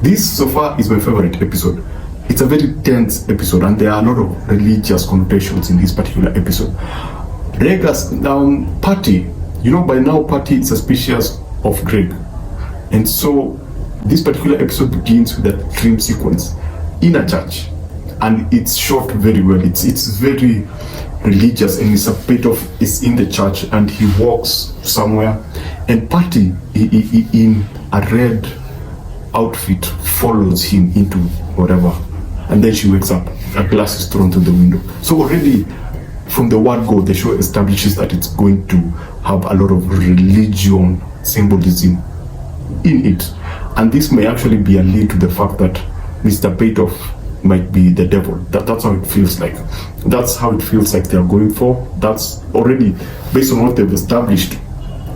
This so far is my favorite episode. It's a very tense episode, and there are a lot of religious connotations in this particular episode. Regus, Patty, by now Patty is suspicious of Greg. And so this particular episode begins with a dream sequence in a church. And it's shot very well. It's very religious, and Mr. Patoff is in the church and he walks somewhere, and Patty in a red outfit follows him into whatever, and then she wakes up, a glass is thrown through the window. So already from the word go, the show establishes that it's going to have a lot of religion symbolism in it, and this may actually be a lead to the fact that Mr. Patoff might be the devil. That's how it feels like. That's how it feels like they're going for. That's already based on what they've established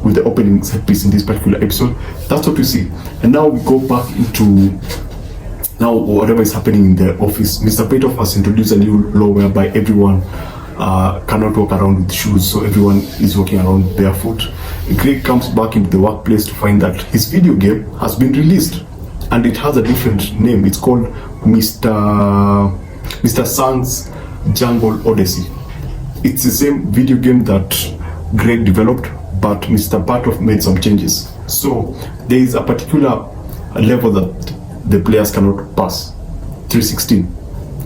with the opening set piece in this particular episode. That's what we see. And now we go back into whatever is happening in the office. Mr. Patoff has introduced a new law whereby everyone cannot walk around with shoes, so everyone is walking around barefoot. Greg comes back into the workplace to find that his video game has been released, and it has a different name. It's called Mr. Sang's Jungle Odyssey. It's the same video game that Greg developed, but Mr. Patoff made some changes. So there is a particular level that the players cannot pass. 316.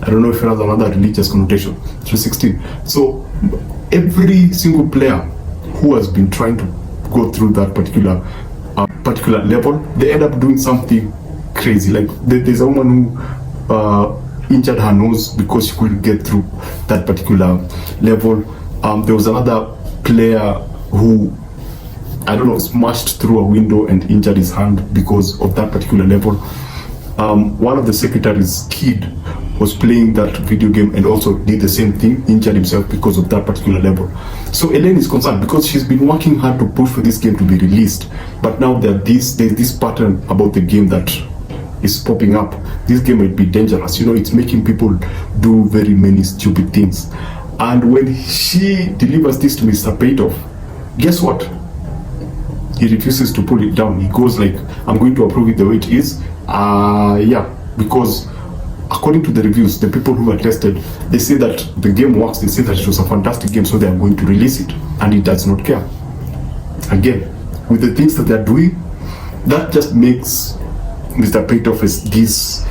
I don't know if it has another religious connotation. 316. So every single player who has been trying to go through that particular level, they end up doing something crazy. Like there's a woman who injured her nose because she couldn't get through that particular level. There was another player who, I don't know, smashed through a window and injured his hand because of that particular level. One of the secretary's kid was playing that video game and also did the same thing, injured himself because of that particular level. So Elaine is concerned because she's been working hard to push for this game to be released, but now there's this pattern about the game that is popping up. This game might be dangerous. It's making people do very many stupid things. And when she delivers this to Mr. Patoff, guess what? He refuses to pull it down. He goes like, I'm going to approve it the way it is. Because according to the reviews, the people who are tested, they say that the game works. They say that it was a fantastic game, so they are going to release it, and he does not care. Again, with the things that they're doing, that just makes Mr. Patoff is this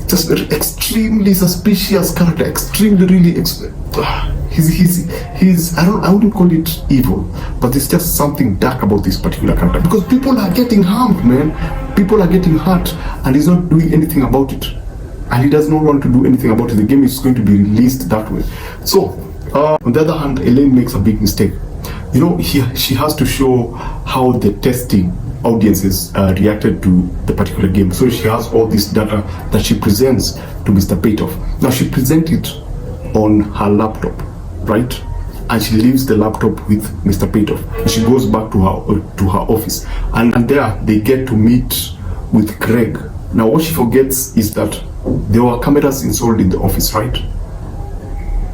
just extremely suspicious character. Extremely, really, he's I wouldn't call it evil, but it's just something dark about this particular character, because people are getting harmed, man. People are getting hurt, and he's not doing anything about it. And he does not want to do anything about it. The game is going to be released that way. So, on the other hand, Elaine makes a big mistake. She has to show how the testing audiences reacted to the particular game. So she has all this data that she presents to Mr. Patoff. Now she presents it on her laptop, right? And she leaves the laptop with Mr. Patoff. And she goes back to her office. And there they get to meet with Greg. Now what she forgets is that there were cameras installed in the office, right?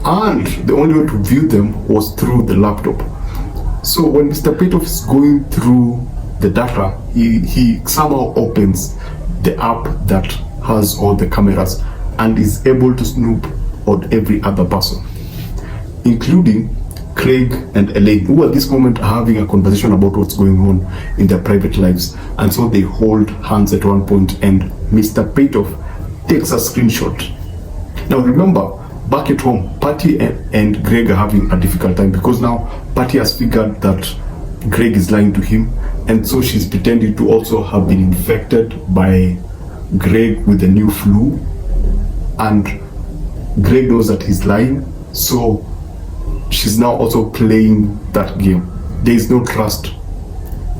And the only way to view them was through the laptop. So when Mr. Patoff is going through the data, he somehow opens the app that has all the cameras and is able to snoop on every other person, including Craig and Elaine, who at this moment are having a conversation about what's going on in their private lives. And so they hold hands at one point, and Mr. Patoff takes a screenshot. Now remember, back at home, Patty and Greg are having a difficult time because now Patty has figured that Greg is lying to him, and so she's pretending to also have been infected by Greg with the new flu, and Greg knows that he's lying, so she's now also playing that game. There is no trust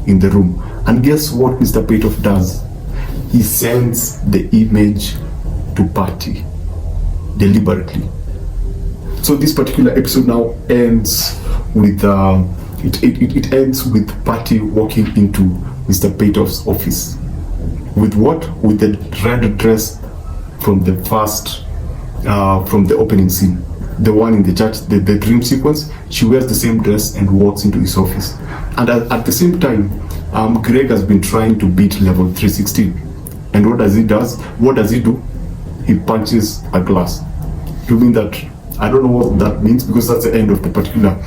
in the room. And guess what Mr. Patoff does? He sends the image to Patty deliberately. So this particular episode now ends with it ends with Patty walking into Mr. Patoff's office. With what? With the red dress from the from the opening scene. The one in the church, the dream sequence. She wears the same dress and walks into his office. And at the same time, Greg has been trying to beat level 316. And what does he do? He punches a glass. You mean that? I don't know what that means, because that's the end of the particular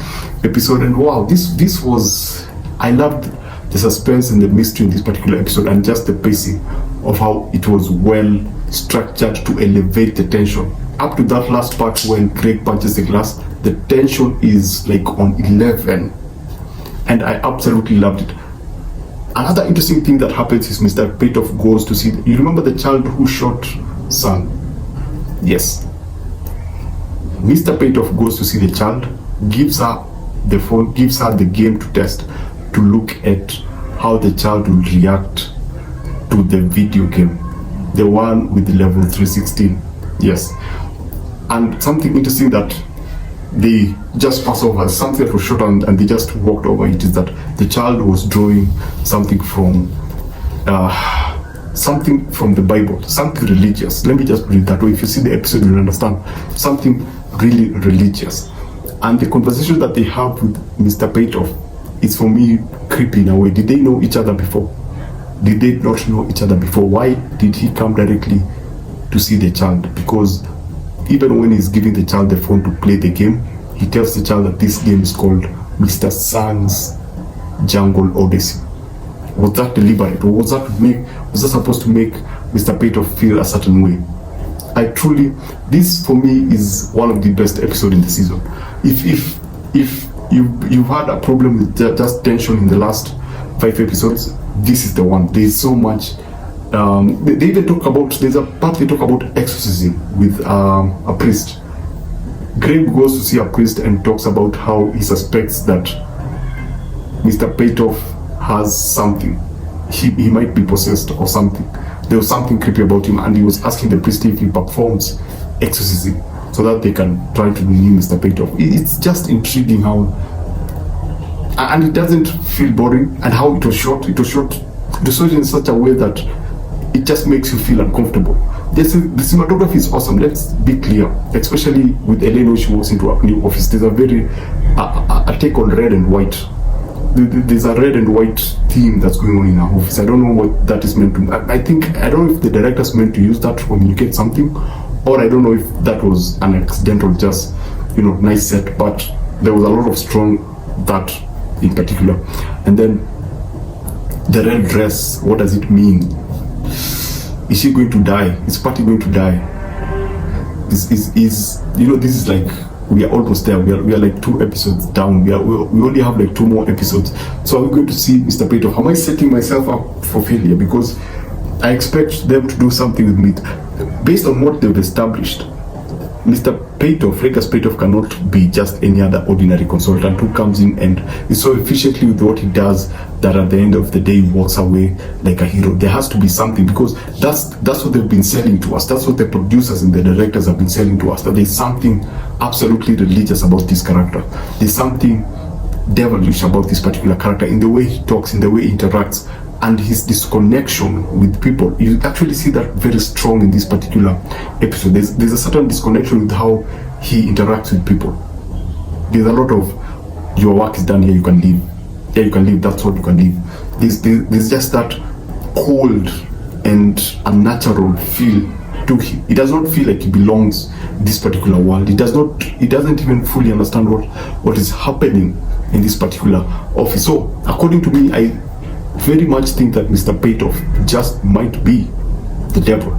episode. And wow, this was, I loved the suspense and the mystery in this particular episode, and just the pacing of how it was well structured to elevate the tension. Up to that last part when Craig punches the glass, the tension is like on 11, and I absolutely loved it. Another interesting thing that happens is Mr. Patoff goes to see, you remember the child who shot son? Yes. Mr. Patoff goes to see the child, gives her the phone, gives her the game to test, to look at how the child will react to the video game, the one with the level 316. Yes. And something interesting that they just pass over, something that was shot and they just walked over it, is that the child was drawing something from the Bible, something religious. Let me just put it that way. If you see the episode, you'll understand. Something really religious. And the conversation that they have with Mr. Patoff is, for me, creepy in a way. Did they know each other before? Did they not know each other before? Why did he come directly to see the child? Because even when he's giving the child the phone to play the game, he tells the child that this game is called Mr. Sun's Jungle Odyssey. Was that deliberate? Or was that supposed to make Mr. Patoff feel a certain way? This for me is one of the best episodes in the season. If you've had a problem with just tension in the last 5 episodes, this is the one. There's so much. They even talk about, there's a part they talk about exorcism with a priest. Greg goes to see a priest and talks about how he suspects that Mr. Patoff has something. He might be possessed or something. There was something creepy about him, and he was asking the priest if he performs exorcism so that they can try to renew Mr. Patoff. It's just intriguing how, and it doesn't feel boring, and how it was shot in such a way that it just makes you feel uncomfortable. The cinematography is awesome, let's be clear, especially with Elaine when she walks into a new office. There's a very a take on red and white. There's a red and white theme that's going on in our office. I don't know what that is meant to. I don't know if the director's meant to use that to communicate something, or I don't know if that was an accidental, just nice set. But there was a lot of strong that in particular. And then the red dress. What does it mean? Is she going to die? Is Patty going to die? This is like, we are almost there. We are like 2 episodes down. We only have like 2 more episodes. So are we going to see Mr. Patoff? Am I setting myself up for failure? Because I expect them to do something with me. Based on what they've established, Mr. Patoff, Regus Patoff, cannot be just any other ordinary consultant who comes in and is so efficiently with what he does that at the end of the day he walks away like a hero. There has to be something, because that's what they've been selling to us. That's what the producers and the directors have been selling to us, that there's something absolutely religious about this character. There's something devilish about this particular character, in the way he talks, in the way he interacts, and his disconnection with people. You actually see that very strong in this particular episode. There's a certain disconnection with how he interacts with people. There's a lot of, your work is done here, you can leave. Yeah, you can leave, that's what you can leave. There's just that cold and unnatural feel to him. He does not feel like he belongs in this particular world. He doesn't even fully understand what is happening in this particular office. So according to me, I very much think that Mr. Patoff just might be the devil.